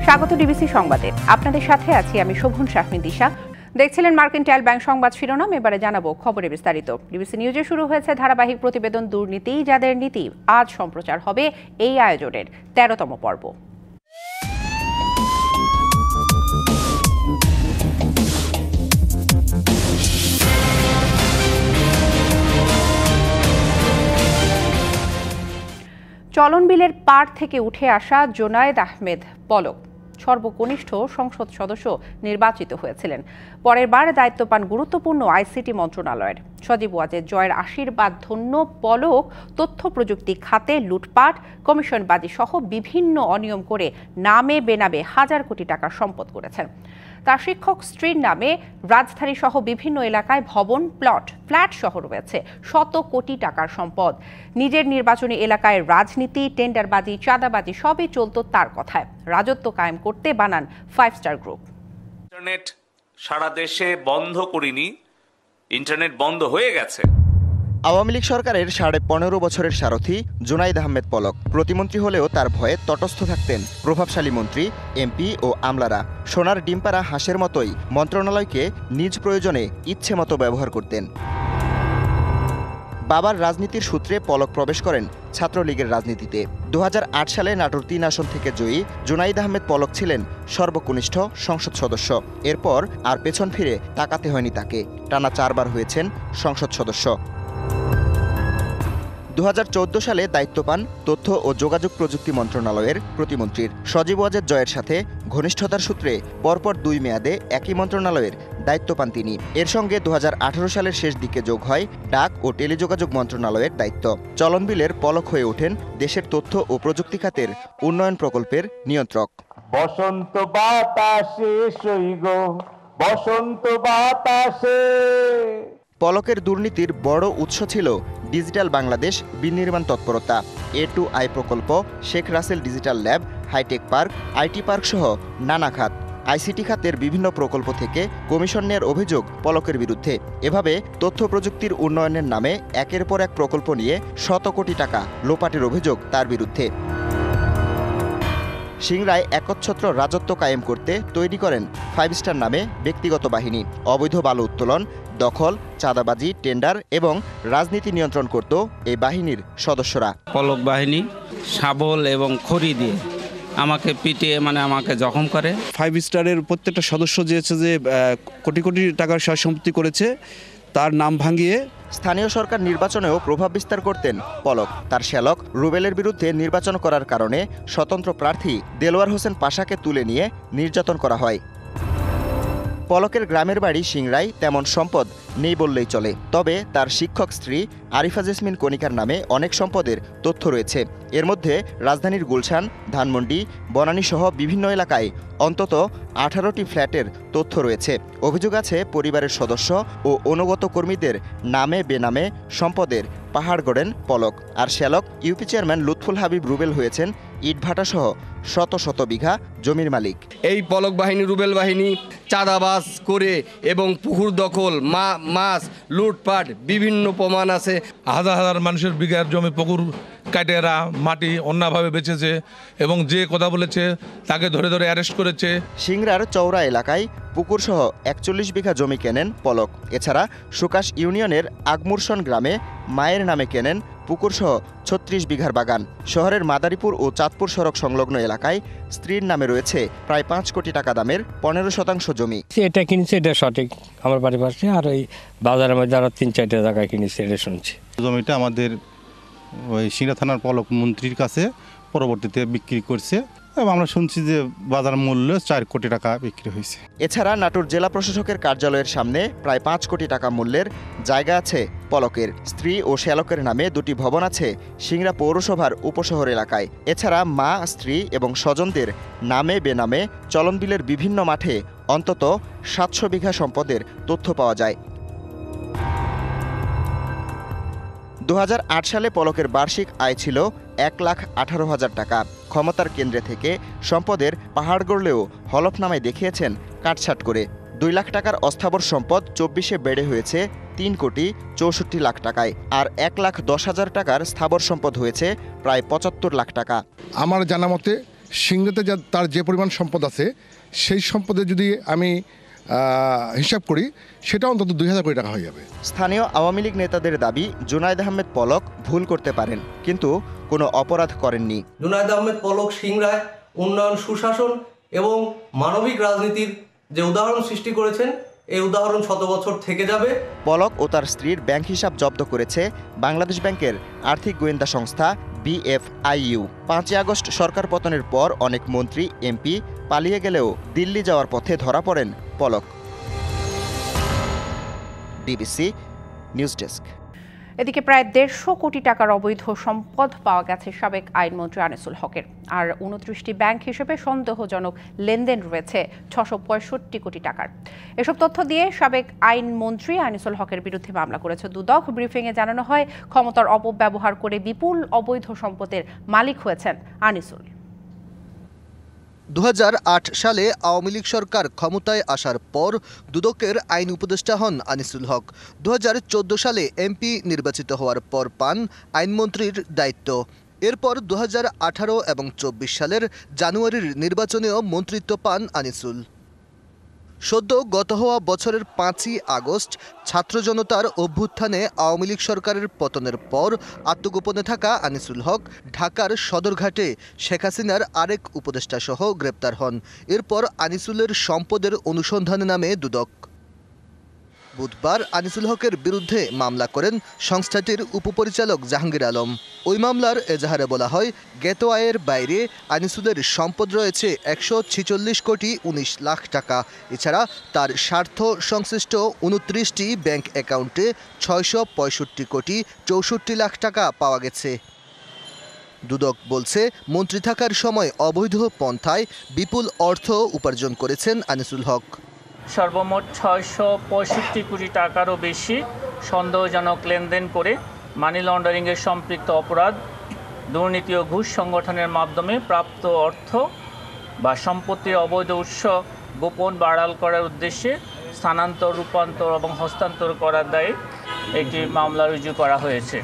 স্বাগত ডিবিসি সংবাদে। আপনাদের সাথে আছি আমি শোভন শাহমিন দিশা। দেখছিলেন মার্কেন্টাইল ব্যাংক সংবাদ শিরোনাম, এবারে জানাবো খবরে বিস্তারিত। ডিবিসি নিউজে শুরু হয়েছে ধারাবাহিক প্রতিবেদন দুর্নীতি যাদের নীতি। আজ সম্প্রচার হবে এই আয়োজনের ১৩তম পর্ব। চলন বিলের পার থেকে উঠে আসা জোনায়েদ আহমেদ পলক সর্বকনিষ্ঠ সংসদ সদস্য নির্বাচিত হয়েছিলেন। পরের বার দায়িত্ব পান গুরুত্বপূর্ণ আইসিটি মন্ত্রণালয়ের। সজীব ওয়াজেদ জয়ের আশীর্বাদ ধন্য পলক তথ্য প্রযুক্তি খাতে লুটপাট, কমিশনবাজি সহ বিভিন্ন অনিয়ম করে নামে বেনামে হাজার কোটি টাকার সম্পদ করেছেন। তার শিক্ষক স্ত্রীর নামে রাজধানী সহ বিভিন্ন এলাকায় ভবন, ফ্ল্যাট সহ রয়েছে শত কোটি টাকার সম্পদ। নিজের নির্বাচনী এলাকায় রাজনীতি, টেন্ডারবাজি, চাঁদাবাজি সবই চলত তার কথায়। রাজত্ব কায়েম করতে বানান 5 স্টার গ্রুপ। ইন্টারনেট সারা দেশে বন্ধ করিনি, ইন্টারনেট বন্ধ হয়ে গেছে। আওয়ামী লীগ সরকারের 15.5 বছরের সারথি জোনায়েদ আহমেদ পলক প্রতিমন্ত্রী হলেও তার ভয়ে তটস্থ থাকতেন প্রভাবশালী মন্ত্রী, এমপি ও আমলারা। সোনার ডিমপাড়া হাঁসের মতোই মন্ত্রণালয়কে নিজ প্রয়োজনে ইচ্ছে মতো ব্যবহার করতেন। বাবার রাজনীতির সূত্রে পলক প্রবেশ করেন ছাত্রলীগের রাজনীতিতে। 2008 সালে নাটোর 3 আসন থেকে জয়ী জোনায়েদ আহমেদ পলক ছিলেন সর্বকনিষ্ঠ সংসদ সদস্য। এরপর আর পেছন ফিরে তাকাতে হয়নি তাকে। টানা 4 বার হয়েছেন সংসদ সদস্য। 2014 সালে দায়িত্ব পান তথ্য ও যোগাযোগ প্রযুক্তি মন্ত্রণালয়ের প্রতিমন্ত্রীর। সজীব ওয়াজেদ জয়ের সাথে ঘনিষ্ঠতার সূত্রে পরপর 2 মেয়াদে একই মন্ত্রণালয়ের দায়িত্ব পান তিনি। এর সঙ্গে 2018 সালের শেষ দিকে যোগ হয় ডাক ও টেলিযোগাযোগ মন্ত্রণালয়ের দায়িত্ব। চলন বিলের পলক হয়ে ওঠেন দেশের তথ্য ও প্রযুক্তি খাতের উন্নয়ন প্রকল্পের নিয়ন্ত্রক। বসন্ত বাতাসে সইগ, বসন্ত বাতাসে। পলকের দুর্নীতির বড় উৎস ছিল ডিজিটাল বাংলাদেশ বিনির্মাণ তৎপরতা, A2I প্রকল্প, Sheikh Russel digital lab, high tech park, IT park সহ নানা খাত। আইসিটি খাতের বিভিন্ন প্রকল্প থেকে কমিশন নেয়ার অভিযোগ পলকের বিরুদ্ধে। এভাবে তথ্য প্রযুক্তির উন্নয়নের নামে একের পর এক প্রকল্প নিয়ে শত কোটি টাকা লোপাটের অভিযোগ তার বিরুদ্ধে। সিংড়ায় একচ্ছত্র রাজত্ব কায়েম করতে তৈরি করেন 5 স্টার নামে ব্যক্তিগত বাহিনী। অবৈধ বালু উত্তোলন, দখল, চাঁদাবাজি, টেন্ডার এবং রাজনীতি নিয়ন্ত্রণ করত এই বাহিনীর সদস্যরা। পলক বাহিনী শাবল এবং খড়ি দিয়ে আমাকে পিটিয়ে আমাকে জখম করে। 5 স্টারের প্রত্যেকটা সদস্য যে কোটি কোটি টাকার সম্পত্তি করেছে তার নাম ভাঙিয়ে স্থানীয় সরকার নির্বাচনেও প্রভাব বিস্তার করতেন পলক। তার শ্যালক রুবেলের বিরুদ্ধে নির্বাচন করার কারণে স্বতন্ত্র প্রার্থী দেলোয়ার হোসেন পাশাকে তুলে নিয়ে নির্যাতন করা হয়। পলকের গ্রামের বাড়ি সিংড়ায় তেমন সম্পদ নেই বললেই চলে। তবে তার শিক্ষক স্ত্রী আরিফা জেসমিন কণিকার নামে অনেক সম্পদের তথ্য রয়েছে। এর মধ্যে রাজধানীর গুলশান, ধানমন্ডি, বনানী সহ বিভিন্ন এলাকায় অন্তত 18টি ফ্ল্যাটের তথ্য রয়েছে। অভিযোগ আছে পরিবারের সদস্য ও অনুগত কর্মীদের নামে বেনামে সম্পদের পাহাড় গড়েন পলক। আর শ্যালক ইউপি চেয়ারম্যান লুৎফুল হাবিব রুবেল হয়েছেন ইটভাটা সহ শত শত বিঘা জমির মালিক। এই পলক বাহিনী, রুবেল বাহিনী চাঁদাবাজ করে এবং পুকুর দখল, মাছ লুটপাট বিভিন্ন প্রমাণ আছে। হাজার হাজার মানুষের বিঘার জমি পুকুর কাটেরা মাটি অন্যভাবে বেচেছে এবং যে কথা বলেছে তাকে ধরে ধরে অ্যারেস্ট করেছে। সিংড়ার চৌরা এলাকায় পুকুরসহ 41 বিঘা জমি কেনেন পলক। এছাড়া সুকাশ ইউনিয়নের আগমুরসন গ্রামে মায়ের নামে কেনেন পুকুরসহ 36 বিঘার বাগান। শহরের মাদারীপুর ও চাঁদপুর সড়ক সংলগ্ন এলাকায় স্ত্রীর নামে রয়েছে প্রায় 5 কোটি টাকা দামের 15% জমি। এটা কিনেছে, এটা সঠিক আমার বাড়ির পাশে। আর ওই বাজারের মধ্যে আরো 3-4টা জায়গায় কিনেছে, এটা শুনছি। জমিটা আমাদের ওই সিংড়া থানার পলক মন্ত্রীর কাছে পরবর্তীতে বিক্রি করছে এবং আমরা শুনছি যে বাজার মূল্য 4 কোটি টাকা বিক্রি হয়েছে। এছাড়া নাটোর জেলা প্রশাসকের কার্যালয়ের সামনে প্রায় 5 কোটি টাকা মূল্যের জায়গা আছে পলকের। স্ত্রী ও শ্যালকের নামে 2টি ভবন আছে সিংড়া পৌরসভার উপশহর এলাকায়। এছাড়া মা, স্ত্রী এবং স্বজনদের নামে বেনামে চলন বিলের বিভিন্ন মাঠে অন্তত 700 বিঘা সম্পদের তথ্য পাওয়া যায়। 2008 সালে পলকের বার্ষিক আয় ছিল 1,18,000 টাকা। ক্ষমতার কেন্দ্রে থেকে সম্পদের পাহাড় গড়লেও হলফনামায় দেখিয়েছেন কাটছাট করে। 2 লাখ টাকার অস্থাবর সম্পদ 24-এ বেড়ে হয়েছে 3 কোটি 64 লাখ টাকায়। আর 1,10,000 টাকার স্থাবর সম্পদ হয়েছে প্রায় 75 লাখ টাকা। আমার জানা মতে সিংড়াতে তার যে পরিমাণ সম্পদ আছে সেই সম্পদে যদি আমি হিসাব করি সেটা অন্তত 2000 কোটি টাকা হয়ে যাবে। স্থানীয় আওয়ামী লীগ নেতাদের দাবি জুনায়েদ আহমেদ পলক ভুল করতে পারেন, কিন্তু কোনো অপরাধ করেননি। জুনায়েদ আহমেদ পলক সিংড়ায় উন্নয়ন, সুশাসন এবং মানবিক রাজনীতির যে উদাহরণ সৃষ্টি করেছেন, এই উদাহরণ 100 বছর থেকে যাবে। পলক ও তার স্ত্রীর ব্যাংক হিসাব জব্দ করেছে বাংলাদেশ ব্যাংকের আর্থিক গোয়েন্দা সংস্থা BFIU। 5 আগস্ট সরকার পতনের পর অনেক মন্ত্রী, এমপি পালিয়ে গেলেও দিল্লি যাওয়ার পথে ধরা পড়েন পলক। DBC news desk. এদিকে প্রায় 150 কোটি টাকার অবৈধ সম্পদ পাওয়া গেছে সাবেক আইনমন্ত্রী আনিসুল হকের। আর 29টি ব্যাংক হিসেবে সন্দেহজনক লেনদেন রয়েছে 665 কোটি টাকার। এসব তথ্য দিয়ে সাবেক আইনমন্ত্রী আনিসুল হকের বিরুদ্ধে মামলা করেছে দুদক। ব্রিফিংয়ে জানানো হয়, ক্ষমতার অপব্যবহার করে বিপুল অবৈধ সম্পদের মালিক হয়েছেন আনিসুল। 2008 সালে আওয়ামী লীগ সরকার ক্ষমতায় আসার পর দুদকের আইন উপদেষ্টা হন আনিসুল হক। 2014 সালে এমপি নির্বাচিত হওয়ার পর পান আইনমন্ত্রীর দায়িত্ব। এরপর 2018 এবং 24 সালের জানুয়ারির নির্বাচনেও মন্ত্রিত্ব পান আনিসুল। সদ্য গত হওয়া বছরের 5ই আগস্ট ছাত্র জনতার অভ্যুত্থানে আওয়ামী লীগ সরকারের পতনের পর আত্মগোপনে থাকা আনিসুল হক ঢাকার সদরঘাটে শেখ হাসিনার আরেক উপদেষ্টাসহ গ্রেপ্তার হন। এরপর আনিসুলের সম্পদের অনুসন্ধানে নামে দুদক। বুধবার আনিসুল হকের বিরুদ্ধে মামলা করেন সংস্থাটির উপপরিচালক জাহাঙ্গীর আলম। ওই মামলার এজাহারে বলা হয়, জ্ঞাত আয়ের বাইরে আনিসুলের সম্পদ রয়েছে 146 কোটি 19 লাখ টাকা। এছাড়া তার স্বার্থ সংশ্লিষ্ট 29টি ব্যাংক অ্যাকাউন্টে 665 কোটি 64 লাখ টাকা পাওয়া গেছে। দুদক বলছে, মন্ত্রী থাকার সময় অবৈধ পন্থায় বিপুল অর্থ উপার্জন করেছেন আনিসুল হক। সর্বমোট 665 কোটি টাকারও বেশি সন্দেহজনক লেনদেন করে মানি লন্ডারিংয়ের সম্পৃক্ত অপরাধ, দুর্নীতি ও ঘুষ সংগঠনের মাধ্যমে প্রাপ্ত অর্থ বা সম্পত্তির অবৈধ উৎস গোপন বা আড়াল করার উদ্দেশ্যে স্থানান্তর, রূপান্তর এবং হস্তান্তর করার দায়ে একটি মামলা রুজু করা হয়েছে।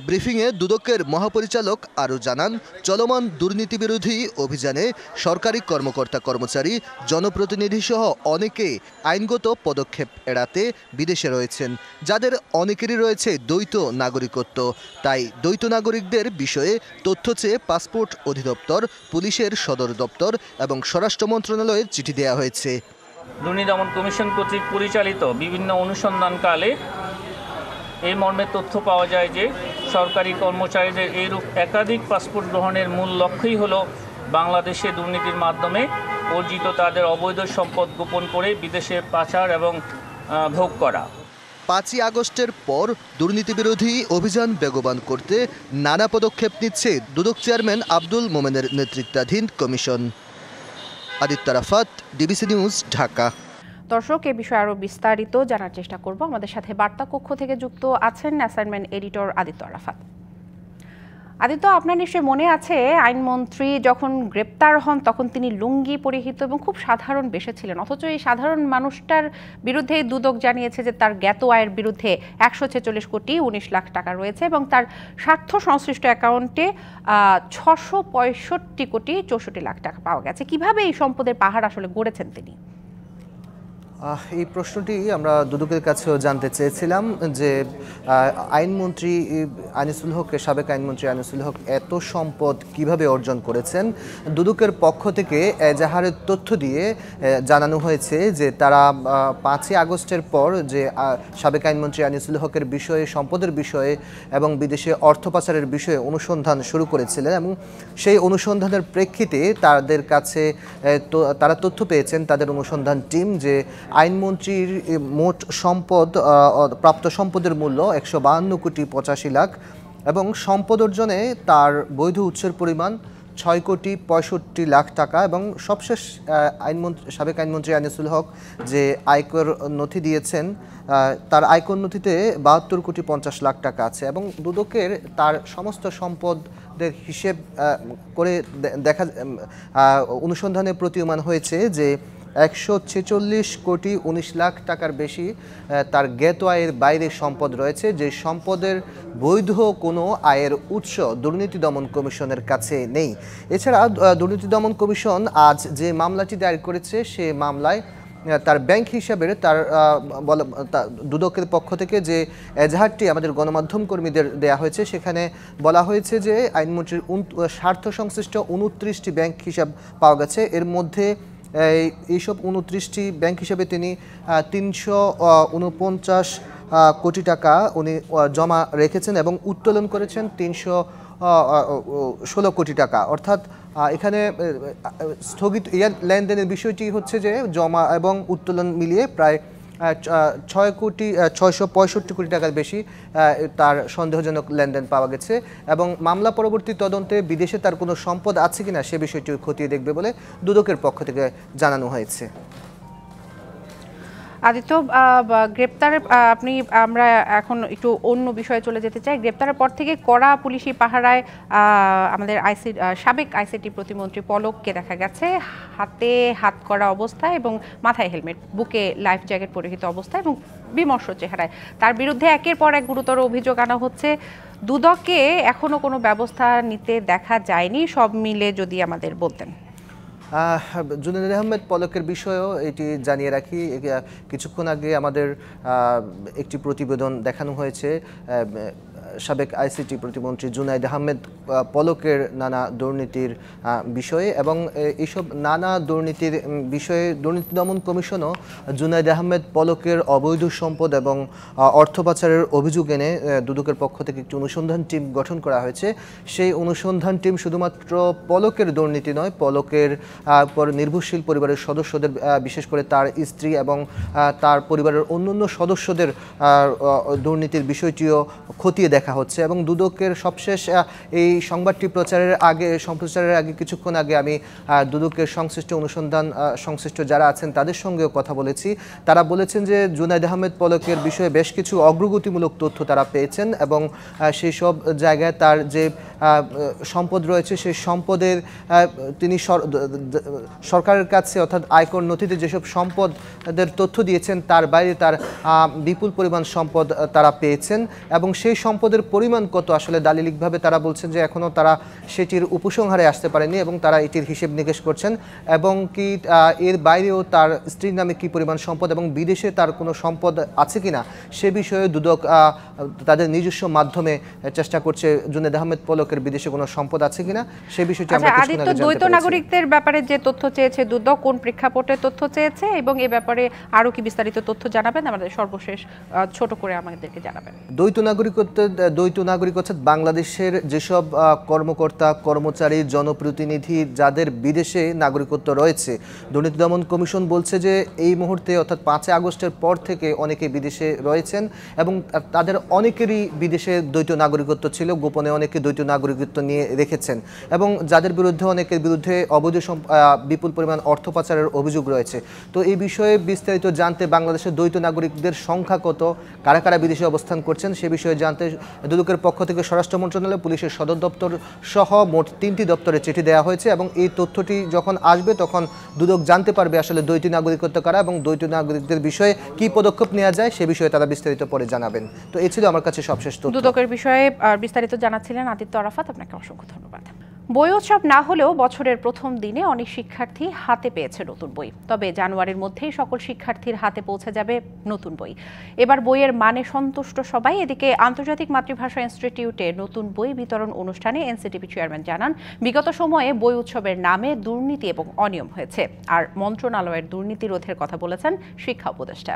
ব্রিফিংয়ে দুদকের মহাপরিচালক আরও জানান, চলমান দুর্নীতিবিরোধী অভিযানে সরকারি কর্মকর্তা, কর্মচারী, জনপ্রতিনিধিসহ অনেকে আইনগত পদক্ষেপ এড়াতে বিদেশে রয়েছেন, যাদের অনেকেরই রয়েছে দ্বৈত নাগরিকত্ব। তাই দ্বৈত নাগরিকদের বিষয়ে তথ্য চেয়ে পাসপোর্ট অধিদপ্তর, পুলিশের সদর দপ্তর এবং স্বরাষ্ট্র মন্ত্রণালয়ে চিঠি দেওয়া হয়েছে। দুর্নীতি দমন কমিশন কর্তৃক পরিচালিত বিভিন্ন অনুসন্ধানকালে এই মর্মে তথ্য পাওয়া যায় যে সরকারি কর্মচারীদের এইরূপ একাধিক পাসপোর্ট গ্রহণের মূল লক্ষ্যই হলো বাংলাদেশে দুর্নীতির মাধ্যমে অর্জিত তাদের অবৈধ সম্পদ গোপন করে বিদেশে পাচার এবং ভোগ করা। 5ই আগস্টের পর দুর্নীতিবিরোধী অভিযান বেগবান করতে নানা পদক্ষেপ নিচ্ছে দুদক চেয়ারম্যান আব্দুল মোমেনের নেতৃত্বাধীন commission. Aditya Rafat, DBC news, Dhaka. দর্শক, এ বিষয়ে আরও বিস্তারিত জানার চেষ্টা করব। আমাদের সাথে বার্তা কক্ষ থেকে যুক্ত আছেন অ্যাসাইনমেন্ট এডিটর আদিত্য রাফাত। আদিত্য, আপনার নিশ্চয়ই মনে আছে আইনমন্ত্রী যখন গ্রেপ্তার হন তখন তিনি লুঙ্গি পরিহিত এবং খুব সাধারণ বেশে ছিলেন, অথচ এই সাধারণ মানুষটার বিরুদ্ধে দুদক জানিয়েছে যে তার জ্ঞাত আয়ের বিরুদ্ধে 146 কোটি 19 লাখ টাকা রয়েছে এবং তার স্বার্থ সংশ্লিষ্ট অ্যাকাউন্টে 665 কোটি 64 লাখ টাকা পাওয়া গেছে। কিভাবে এই সম্পদের পাহাড় আসলে গড়েছেন তিনি? এই প্রশ্নটি আমরা দুদকের কাছেও জানতে চেয়েছিলাম যে আইনমন্ত্রী আনিসুল হক, সাবেক আইনমন্ত্রী আনিসুল হক এত সম্পদ কিভাবে অর্জন করেছেন। দুদকের পক্ষ থেকে এজাহারের তথ্য দিয়ে জানানো হয়েছে যে তারা 5ই আগস্টের পর যে সাবেক আইনমন্ত্রী আনিসুল হকের বিষয়ে, সম্পদের বিষয়ে এবং বিদেশে অর্থ পাচারের বিষয়ে অনুসন্ধান শুরু করেছিলেন এবং সেই অনুসন্ধানের প্রেক্ষিতে তাদের কাছে তারা তথ্য পেয়েছেন, তাদের অনুসন্ধান টিম, যে আইনমন্ত্রীর মোট সম্পদ, প্রাপ্ত সম্পদের মূল্য 152 কোটি 85 লাখ এবং সম্পদ অর্জনে তার বৈধ উৎসের পরিমাণ 6 কোটি 65 লাখ টাকা এবং সবশেষ সাবেক আইনমন্ত্রী আনিসুল হক যে আয়কর নথি দিয়েছেন, তার আয়কর নথিতে 72 কোটি 50 লাখ টাকা আছে এবং দুদকের তার সমস্ত সম্পদের হিসেব করে অনুসন্ধানে প্রতীয়মান হয়েছে যে 146 কোটি 19 লাখ টাকার বেশি তার জ্ঞাত আয়ের বাইরে সম্পদ রয়েছে, যে সম্পদের বৈধ কোনো আয়ের উৎস দুর্নীতি দমন কমিশনের কাছে নেই। এছাড়া দুর্নীতি দমন কমিশন আজ যে মামলাটি দায়ের করেছে সে মামলায় তার ব্যাংক হিসাবের দুদকের পক্ষ থেকে যে এজাহারটি আমাদের গণমাধ্যম কর্মীদের দেয়া হয়েছে সেখানে বলা হয়েছে যে আইনমন্ত্রীর স্বার্থ সংশ্লিষ্ট 29টি ব্যাংক হিসাব পাওয়া গেছে। এর মধ্যে এইসব 29টি ব্যাংক হিসাবে তিনি 349 কোটি টাকা উনি জমা রেখেছেন এবং উত্তোলন করেছেন 316 কোটি টাকা। অর্থাৎ এখানে স্থগিত লেনদেনের বিষয়টি হচ্ছে যে জমা এবং উত্তোলন মিলিয়ে প্রায় 665 কোটি টাকার বেশি তার সন্দেহজনক লেনদেন পাওয়া গেছে এবং মামলা পরবর্তী তদন্তে বিদেশে তার কোনো সম্পদ আছে কিনা সে বিষয়টি খতিয়ে দেখবে বলে দুদকের পক্ষ থেকে জানানো হয়েছে। আদিত্য, গ্রেপ্তারের আমরা এখন একটু অন্য বিষয়ে চলে যেতে চাই। গ্রেপ্তারের পর থেকে কড়া পুলিশি পাহারায় আমাদের সাবেক আইসিটি প্রতিমন্ত্রী পলককে দেখা গেছে হাতে হাত করা অবস্থায় এবং মাথায় হেলমেট, বুকে লাইফ জ্যাকেট পরিহিত অবস্থায় এবং বিমর্ষ চেহারায়। তার বিরুদ্ধে একের পর এক গুরুতর অভিযোগ আনা হচ্ছে। দুদকে এখনো কোনো ব্যবস্থা নিতে দেখা যায়নি, সব মিলে যদি আমাদের বলতেন। জুনায়েদ আহমেদ পলকের বিষয়েও এটি জানিয়ে রাখি, কিছুক্ষণ আগে আমাদের একটি প্রতিবেদন দেখানো হয়েছে সাবেক আইসিটি প্রতিমন্ত্রী জুনায়েদ আহমেদ পলকের নানা দুর্নীতির বিষয়ে এবং এইসব নানা দুর্নীতির বিষয়ে দুর্নীতি দমন কমিশনও জুনায়েদ আহমেদ পলকের অবৈধ সম্পদ এবং অর্থ পাচারের অভিযোগ এনে দুদকের পক্ষ থেকে একটি অনুসন্ধান টিম গঠন করা হয়েছে। সেই অনুসন্ধান টিম শুধুমাত্র পলকের দুর্নীতি নয়, পলকের নির্ভরশীল পরিবারের সদস্যদের, বিশেষ করে তার স্ত্রী এবং তার পরিবারের অন্যান্য সদস্যদের দুর্নীতির বিষয়টিও খতিয়ে দেখা হচ্ছে। এবং দুদকের সবশেষ এই সংবাদটি সম্প্রচারের আগে কিছুক্ষণ আগে আমি দুদকের সংশ্লিষ্ট যারা আছেন তাদের সঙ্গেও কথা বলেছি। তারা বলেছেন যে জুনায়েদ আহমেদ পলকের বিষয়ে বেশ কিছু অগ্রগতিমূলক তথ্য তারা পেয়েছেন এবং সেই সব জায়গায় তার যে সম্পদ রয়েছে সেই সম্পদের তিনি সরকারের কাছে অর্থাৎ আয়কর নথিতে যেসব সম্পদের তথ্য দিয়েছেন তার বাইরে তার বিপুল পরিমাণ সম্পদ তারা পেয়েছেন এবং সেই সম্পদের পরিমাণ কত আসলে দালিলিকভাবে তারা বলছেন যে এখনও তারা সেটির উপসংহারে আসতে পারেনি এবং তারা এটির হিসেব নিকেশ করছেন এবং কি এর বাইরেও তার স্ত্রীর নামে কি পরিমাণ সম্পদ এবং বিদেশে তার কোনো সম্পদ আছে কিনা সে বিষয়ে দুদক তাদের নিজস্ব মাধ্যমে চেষ্টা করছে জুনায়েদ আহমেদ পলকের বিদেশে কোনো সম্পদ আছে কিনা সে বিষয়টি আমরা কিছুক্ষণ আগে জানতে পেরেছি। দ্বৈত নাগরিকদের ব্যাপারে যে তথ্য চেয়েছে দুদক, কোন প্রেক্ষাপটে তথ্য চেয়েছে এবং এ ব্যাপারে আরো কি বিস্তারিত তথ্য জানাবেন, আমাদের সর্বশেষ ছোট করে আমাদেরকে জানাবেন। দ্বৈত নাগরিক অর্থাৎ বাংলাদেশের যেসব কর্মকর্তা কর্মচারী জনপ্রতিনিধি যাদের বিদেশে নাগরিকত্ব রয়েছে, দুর্নীতি দমন কমিশন বলছে যে এই মুহূর্তে অর্থাৎ 5 আগস্টের পর থেকে অনেকে বিদেশে রয়েছেন এবং তাদের অনেকেরই বিদেশে দ্বৈত নাগরিকত্ব ছিল, গোপনে অনেকে দ্বৈত নাগরিকত্ব নিয়ে রেখেছেন এবং যাদের বিরুদ্ধে অনেকের বিরুদ্ধে অবৈধ বিপুল পরিমাণ অর্থ পাচারের অভিযোগ রয়েছে। তো এই বিষয়ে বিস্তারিত জানতে বাংলাদেশের দ্বৈত নাগরিকদের সংখ্যা কত, কারা কারা বিদেশে অবস্থান করছেন সে বিষয়ে জানতে দুদকের পক্ষ থেকে স্বরাষ্ট্র মন্ত্রণালয়, পুলিশের সদর দপ্তর সহ মোট 3টি দপ্তরে চিঠি দেওয়া হয়েছে এবং এই তথ্যটি যখন আসবে তখন দুদক জানতে পারবে আসলে দ্বৈত নাগরিকত্ব কারা এবং দ্বৈত নাগরিকদের বিষয়ে কি পদক্ষেপ নেওয়া যায় সে বিষয়ে তারা বিস্তারিত পরে জানাবেন। তো এই ছিল আমার কাছে সবশেষ তথ্য। দুদকের বিষয়ে বিস্তারিত জানাচ্ছিলেন আদিত্য আরাফাত, আপনাকে অসংখ্য ধন্যবাদ। বই উৎসব না হলেও বছরের প্রথম দিনে অনেক শিক্ষার্থী হাতে পেয়েছে নতুন বই, তবে জানুয়ারির মধ্যেই সকল শিক্ষার্থীর হাতে পৌঁছে যাবে নতুন বই। এবার বইয়ের মানে সন্তুষ্ট সবাই। এদিকে আন্তর্জাতিক মাতৃভাষা ইনস্টিটিউটে নতুন বই বিতরণ অনুষ্ঠানে এনসিটিভি চেয়ারম্যান জানান, বিগত সময়ে বই উৎসবের নামে দুর্নীতি এবং অনিয়ম হয়েছে, আর মন্ত্রণালয়ের দুর্নীতি রোধের কথা বলেছেন শিক্ষা উপদেষ্টা।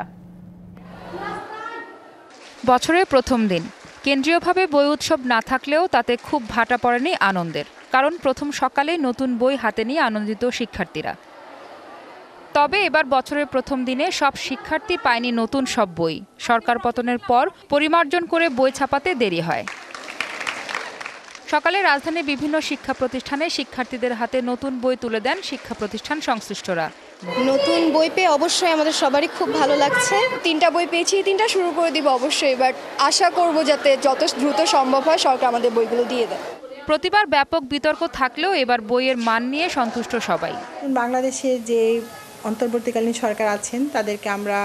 বছরের প্রথম দিন কেন্দ্রীয়ভাবে বই উৎসব না থাকলেও তাতে খুব ভাটা পড়েনি আনন্দের, কারণ প্রথম সকালে নতুন বই হাতে নিয়ে আনন্দিত শিক্ষার্থীরা। তবে এবার বছরের প্রথম দিনে সব শিক্ষার্থী পায়নি নতুন সব বই। সরকার পতনের পর পরিমার্জন করে বই ছাপাতে দেরি হয়। সকালে রাজধানীর বিভিন্ন শিক্ষা প্রতিষ্ঠানে শিক্ষার্থীদের হাতে নতুন বই তুলে দেন শিক্ষা প্রতিষ্ঠান সংশ্লিষ্টরা। নতুন বই পেয়ে অবশ্যই আমাদের সবারই খুব ভালো লাগছে। 3টা বই পেয়েছি, 3টা শুরু করে দিব অবশ্যই, বাট আশা করব যাতে যত দ্রুত সম্ভব হয় সরকার আমাদের বইগুলো দিয়ে দেয়। প্রতিবার ব্যাপক বিতর্ক থাকলেও এবার বইয়ের মান নিয়ে সন্তুষ্ট সবাই। বাংলাদেশে যে অন্তর্বর্তীকালীন সরকার আছেন তাদেরকে আমরা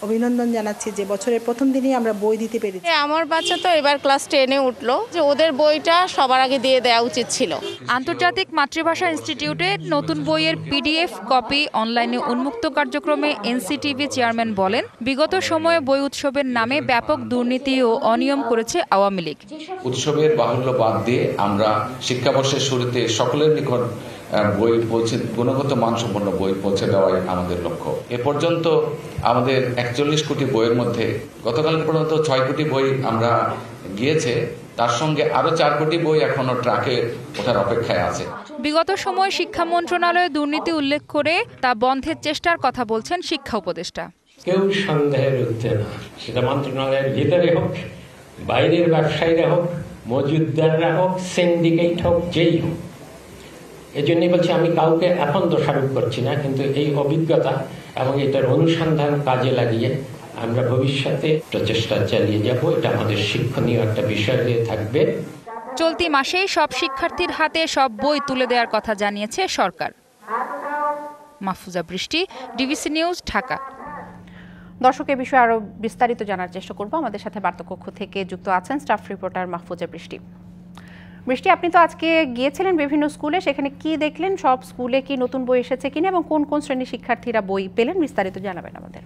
অভিনন্দন জানাচ্ছি যে বছরের প্রথম দিনই আমরা বই দিতে পেরেছি। আমার বাচ্চা তো এবার ক্লাস 10-এ উঠলো, যে ওদের বইটা সবার আগে দিয়ে দেওয়া উচিত ছিল। আন্তর্জাতিক মাতৃভাষা ইনস্টিটিউটে নতুন বইয়ের পিডিএফ কপি অনলাইনে উন্মুক্ত কার্যক্রমে এনসিটিভি চেয়ারম্যান বলেন, বিগত সময়ে বই উৎসবের নামে ব্যাপক দুর্নীতি ও অনিয়ম করেছে আওয়ামী লীগ। উৎসবের বাহুল্য বাদ দিয়ে আমরা শিক্ষাবর্ষের শুরুতে সকলের নিকট বই পৌঁছে গুণগত মানসম্পন্ন বই পৌঁছে দেওয়াই আমাদের লক্ষ্য। এ পর্যন্ত আমাদের 41 কোটি বইয়ের মধ্যে গতকাল পর্যন্ত 6 কোটি বই আমরা গিয়েছে, তার সঙ্গে আরো 4 কোটি বই এখনো ট্রাকে ওঠার অপেক্ষায় আছে। বিগত সময়ে শিক্ষা মন্ত্রণালয়ে দুর্নীতি উল্লেখ করে তা বন্ধের চেষ্টার কথা বলছেন শিক্ষা উপদেষ্টা। কেউ সন্দেহের ঊর্ধ্বে না, সেটা মন্ত্রণালয়ের ভিতরে হোক, বাইরের ব্যবসায়ীরা হোক, মজুদদাররা হোক, সিন্ডিকেট হোক, যেই হোক। এই জন্যই বলছি আমি কাউকে এখন দোষারোপ করছি না, কিন্তু এই অভিজ্ঞতা এবং এটার অনুসন্ধান কাজে লাগিয়ে আমরা ভবিষ্যতে প্রচেষ্টা চালিয়ে যাব। এটা আমাদের শিক্ষণীয় একটা বিষয় হয়ে থাকবে। চলতি মাসেই সব শিক্ষার্থীর হাতে সব বই তুলে দেওয়ার কথা জানিয়েছে সরকার। মাহফুজা বৃষ্টি, ডিবিসি নিউজ, ঢাকা। দর্শক, এ বিষয়ে আরো বিস্তারিত জানার চেষ্টা করব। আমাদের সাথে বার্তাকক্ষ থেকে যুক্ত আছেন স্টাফ রিপোর্টার মাহফুজা বৃষ্টি। বৃষ্টি, আপনি তো আজকে গিয়েছিলেন বিভিন্ন স্কুলে, সেখানে কি দেখলেন? সব স্কুলে কি নতুন বই এসেছে কিনা এবং কোন কোন শ্রেণীর শিক্ষার্থীরা বই পেলেন, বিস্তারিত জানাবেন আমাদের।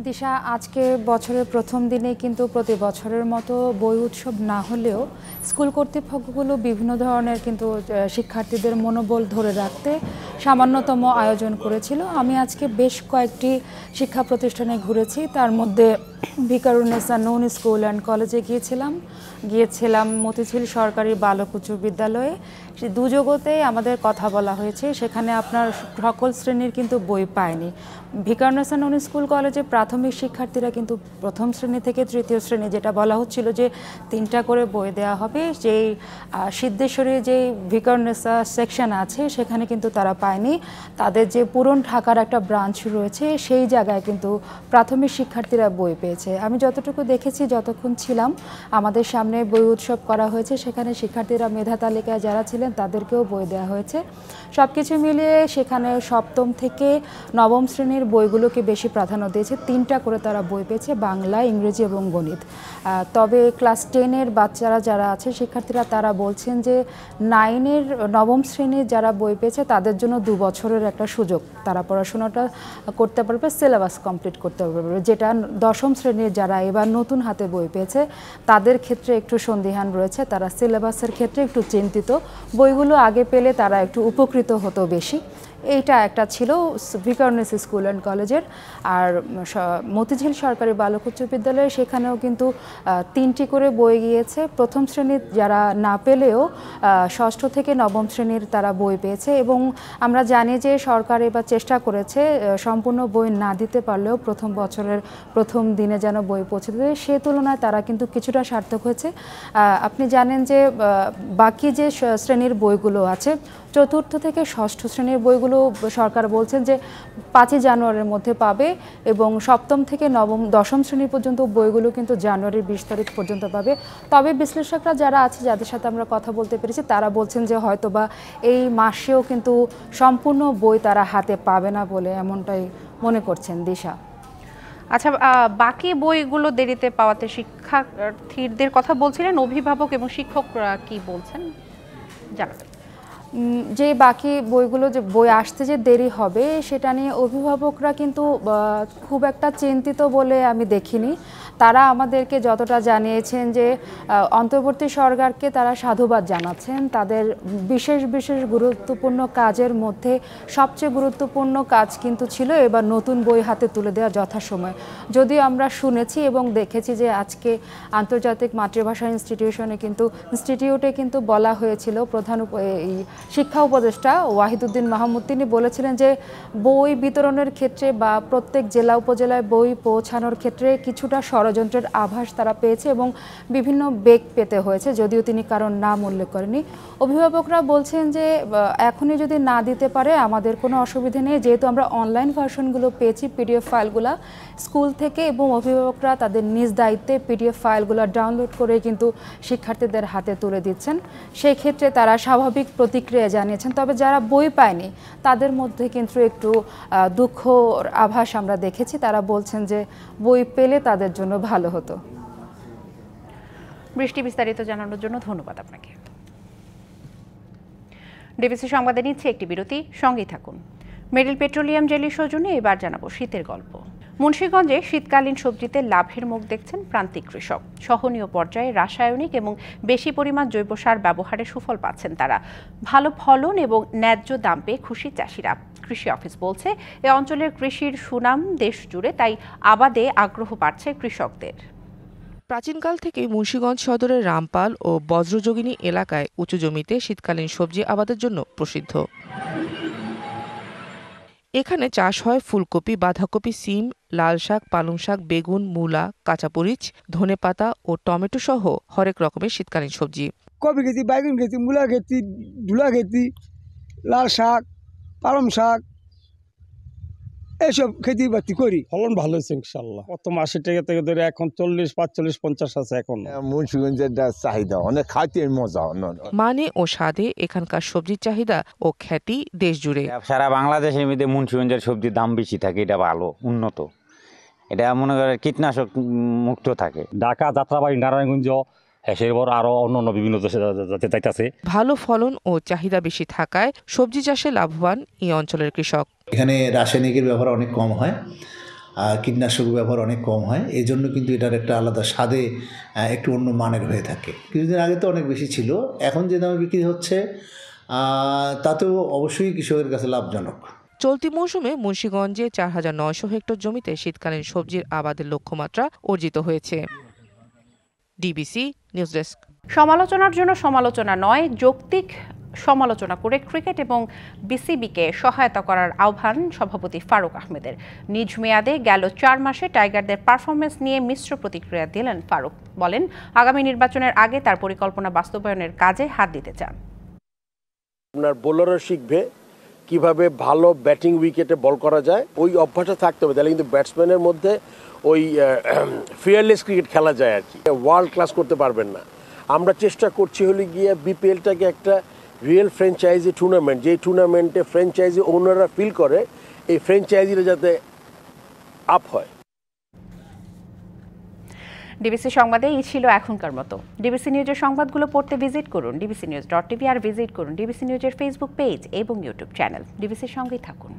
দিশা, আজকে বছরের প্রথম দিনে কিন্তু প্রতি বছরের মতো বই উৎসব না হলেও স্কুল কর্তৃপক্ষগুলো বিভিন্ন ধরনের কিন্তু শিক্ষার্থীদের মনোবল ধরে রাখতে সামান্যতম আয়োজন করেছিল। আমি আজকে বেশ কয়েকটি শিক্ষা প্রতিষ্ঠানে ঘুরেছি, তার মধ্যে ভিকারুন্নেসা নূন স্কুল অ্যান্ড কলেজে গিয়েছিলাম মতিঝিল সরকারি বালক উচ্চ বিদ্যালয়ে। সেই দুজগতেই আমাদের কথা বলা হয়েছে, সেখানে আপনার সকল শ্রেণীর কিন্তু বই পায়নি। ভিকারুন্নেসা নূন স্কুল কলেজে প্রাথমিক শিক্ষার্থীরা কিন্তু প্রথম শ্রেণী থেকে তৃতীয় শ্রেণী, যেটা বলা হচ্ছিল যে 3টা করে বই দেওয়া হবে, যেই সিদ্ধেশ্বরী যেই ভিকারুন্নেসা সেকশন আছে সেখানে কিন্তু তারা পায়নি। তাদের যে পুরন ঢাকার একটা ব্রাঞ্চ রয়েছে সেই জায়গায় কিন্তু প্রাথমিক শিক্ষার্থীরা বই পেয়েছে। আমি যতটুকু দেখেছি, যতক্ষণ ছিলাম, আমাদের সামনে বই উৎসব করা হয়েছে, সেখানে শিক্ষার্থীরা মেধা তালিকায় যারা ছিলেন তাদেরকেও বই দেওয়া হয়েছে। সব কিছু মিলিয়ে সেখানে সপ্তম থেকে নবম শ্রেণীর বইগুলোকে বেশি প্রাধান্য দিয়েছে। 3টা করে তারা বই পেয়েছে, বাংলা, ইংরেজি এবং গণিত। তবে ক্লাস 10-এর বাচ্চারা যারা আছে শিক্ষার্থীরা, তারা বলছেন যে 9-এর নবম শ্রেণীর যারা বই পেয়েছে তাদের জন্য 2 বছরের একটা সুযোগ, তারা পড়াশোনাটা করতে পারবে, সিলেবাস কমপ্লিট করতে পারবে, যেটা 10ম শ্রেণীর যারা এবার নতুন হাতে বই পেয়েছে তাদের ক্ষেত্রে একটু সন্দিহান রয়েছে। তারা সিলেবাসের ক্ষেত্রে একটু চিন্তিত, বইগুলো আগে পেলে তারা একটু উপকৃত হতো বেশি। এইটা একটা ছিল ভিকারুন্নেসা স্কুল অ্যান্ড কলেজের। আর মতিঝিল সরকারি বালক উচ্চ বিদ্যালয়ে সেখানেও কিন্তু 3টি করে বই গিয়েছে। প্রথম শ্রেণীর যারা না পেলেও 6ষ্ঠ থেকে নবম শ্রেণীর তারা বই পেয়েছে। এবং আমরা জানি যে সরকার এবার চেষ্টা করেছে সম্পূর্ণ বই না দিতে পারলেও প্রথম বছরের প্রথম দিনে যেন বই পৌঁছে দেয়, সে তুলনায় তারা কিন্তু কিছুটা সার্থক হয়েছে। আপনি জানেন যে বাকি যে শ্রেণীর বইগুলো আছে, 4র্থ থেকে 6ষ্ঠ শ্রেণীর বইগুলো সরকার বলছেন যে 5ই জানুয়ারির মধ্যে পাবে, এবং সপ্তম থেকে নবম 10ম শ্রেণী পর্যন্ত বইগুলো কিন্তু জানুয়ারির 20 তারিখ পর্যন্ত পাবে। তবে বিশ্লেষকরা যারা আছে, যাদের সাথে আমরা কথা বলতে পেরেছি, তারা বলছেন যে হয়তোবা এই মাসেও কিন্তু সম্পূর্ণ বই তারা হাতে পাবে না বলে এমনটাই মনে করছেন। দিশা, আচ্ছা, বাকি বইগুলো দেরিতে পাওয়াতে শিক্ষার্থীদের কথা বলছিলেন, অভিভাবক এবং শিক্ষকরা কি বলছেন জানাবেন। যে বাকি বইগুলো যে বই আসতে যে দেরি হবে সেটা নিয়ে অভিভাবকরা কিন্তু খুব একটা চিন্তিত বলে আমি দেখিনি। তারা আমাদেরকে যতটা জানিয়েছেন যে অন্তর্বর্তী সরকারকে তারা সাধুবাদ জানাচ্ছেন। তাদের বিশেষ বিশেষ গুরুত্বপূর্ণ কাজের মধ্যে সবচেয়ে গুরুত্বপূর্ণ কাজ কিন্তু ছিল এবার নতুন বই হাতে তুলে দেওয়া যথাসময়। যদিও আমরা শুনেছি এবং দেখেছি যে আজকে আন্তর্জাতিক মাতৃভাষা ইনস্টিটিউটে কিন্তু বলা হয়েছিল, প্রধান শিক্ষা উপদেষ্টা ওয়াহিদুদ্দিন মাহমুদ তিনি বলেছিলেন যে বই বিতরণের ক্ষেত্রে বা প্রত্যেক জেলা উপজেলায় বই পৌঁছানোর ক্ষেত্রে কিছুটা ষড়যন্ত্রের আভাস তারা পেয়েছে এবং বিভিন্ন বেগ পেতে হয়েছে, যদিও তিনি কারণ নাম উল্লেখ করেনি। অভিভাবকরা বলছেন যে এখনই যদি না দিতে পারে আমাদের কোনো অসুবিধা নেই, যেহেতু আমরা অনলাইন ভার্সনগুলো পেয়েছি, পিডিএফ ফাইলগুলো স্কুল থেকে, এবং অভিভাবকরা তাদের নিজ দায়িত্বে পিডিএফ ফাইলগুলো ডাউনলোড করে কিন্তু শিক্ষার্থীদের হাতে তুলে দিচ্ছেন। সেই ক্ষেত্রে তারা স্বাভাবিক প্রতিক্রিয়া প্রতিক্রিয়া জানিয়েছেন। তবে যারা বই পায়নি তাদের মধ্যে কিন্তু একটু দুঃখর আভাস আমরা দেখেছি। তারা বলছেন যে বই পেলে তাদের জন্য ভালো হতো। বৃষ্টি, বিস্তারিত জানানোর জন্য ধন্যবাদ আপনাকে। ডিবিসি সংবাদে নিচ্ছে একটি বিরতি, সঙ্গেই থাকুন। মেরিল পেট্রোলিয়াম জেলির সৌজন্যে এবার জানাবো শীতের গল্প। মুন্সিগঞ্জে শীতকালীন সবজিতে লাভের মুখ দেখছেন প্রান্তিক কৃষক। সহনীয় পর্যায়ে রাসায়নিক এবং বেশি পরিমাণ জৈব সার ব্যবহারে সুফল পাচ্ছেন তারা। ভালো ফলন এবং ন্যায্য দাম পেয়ে খুশি চাষিরা। কৃষি অফিস বলছে এ অঞ্চলের কৃষির সুনাম দেশ জুড়ে, তাই আবাদে আগ্রহ বাড়ছে কৃষকদের। প্রাচীনকাল থেকেই মুন্সিগঞ্জ সদরের রামপাল ও বজ্রযোগিনী এলাকায় উঁচু জমিতে শীতকালীন সবজি আবাদের জন্য প্রসিদ্ধ। এখানে চাষ হয় ফুলকপি, বাঁধাকপি, সিম, লাল শাক, পালং শাক, বেগুন, মূলা, কাঁচামরিচ, ধনেপাতা ও টমেটো সহ হরেক রকমের শীতকালীন সবজি। কপি খেতি, বাইগন খেতি, মূলা খেতি, ধুলা খেতি, লাল শাক, পালং শাক, এইসব খেতি বাতি করি। ফলন ভালো হয়েছে ইনশাল্লাহ। প্রথম 80 টাকা থেকে ধরে এখন 40, 45, 50 আছে। এখন মুন্সিগঞ্জের চাহিদা অনেক, খাইতে মজা। মানে ও স্বাদে এখানকার সবজির চাহিদা ও খ্যাতি দেশ জুড়ে। সারা বাংলাদেশের মধ্যে মুন্সিগঞ্জের সবজির দাম বেশি থাকে, এটা ভালো, উন্নত। এটা মনে করে কীটনাশক মুক্ত থাকে। ঢাকা, যাত্রাবাড়ি, নারায়ণগঞ্জ, সেরপর আরো অন্য বিভিন্ন যাইতেছে। ভালো ফলন ও চাহিদা বেশি থাকায় সবজি চাষে লাভবান এই অঞ্চলের কৃষক। এখানে রাসায়নিকের ব্যবহার অনেক কম হয়, কীটনাশক ব্যবহার অনেক কম হয়, এই জন্য কিন্তু এটার একটা আলাদা স্বাদে একটু অন্য মানের হয়ে থাকে। কিছুদিন আগে তো অনেক বেশি ছিল, এখন যে দামে বিক্রি হচ্ছে তাতেও অবশ্যই কৃষকের কাছে লাভজনক। চলতি মৌসুমে মুন্সিগঞ্জে 4900 হেক্টর জমিতে শীতকালীন সবজির আবাদের লক্ষ্যমাত্রা অর্জিত হয়েছে। DBC news desk. সমালোচনার জন্য সমালোচনা নয়, যৌক্তিক সমালোচনা করে ক্রিকেট এবং বিসিবিকে সহায়তা করার আহ্বান সভাপতি ফারুক আহমেদের। নিজ মেয়াদে গেল 4 মাসে টাইগারদের পারফরমেন্স নিয়ে মিশ্র প্রতিক্রিয়া দিলেন ফারুক। বলেন আগামী নির্বাচনের আগে তার পরিকল্পনা বাস্তবায়নের কাজে হাত দিতে চান। আপনার বোলাররা শিখবে কিভাবে ভালো ব্যাটিং উইকেটে বল করা যায়, ওই অভ্যাসটা থাকতে হবে, তাহলে কিন্তু ব্যাটসম্যানের মধ্যে ওই ফিয়ারলেস ক্রিকেট খেলা যায় আর কি। ওয়ার্ল্ড ক্লাস করতে পারবেন না। আমরা চেষ্টা করছি হলে গিয়ে বিপিএলটাকে একটা রিয়েল ফ্র্যাঞ্চাইজি টুর্নামেন্ট, যেই টুর্নামেন্টে ফ্র্যাঞ্চাইজি ওনাররা ফিল করে এই ফ্র্যাঞ্চাইজিটা যাতে আপ হয়। ডিবিসি সংবাদে এই ছিল এখনকার মতো। ডিবিসি নিউজের সংবাদগুলো পড়তে ভিজিট করুন dbcnews.tv আর ভিজিট করুন ডিবিসি নিউজের ফেসবুক পেজ এবং ইউটিউব চ্যানেল। ডিবিসির সঙ্গেই থাকুন।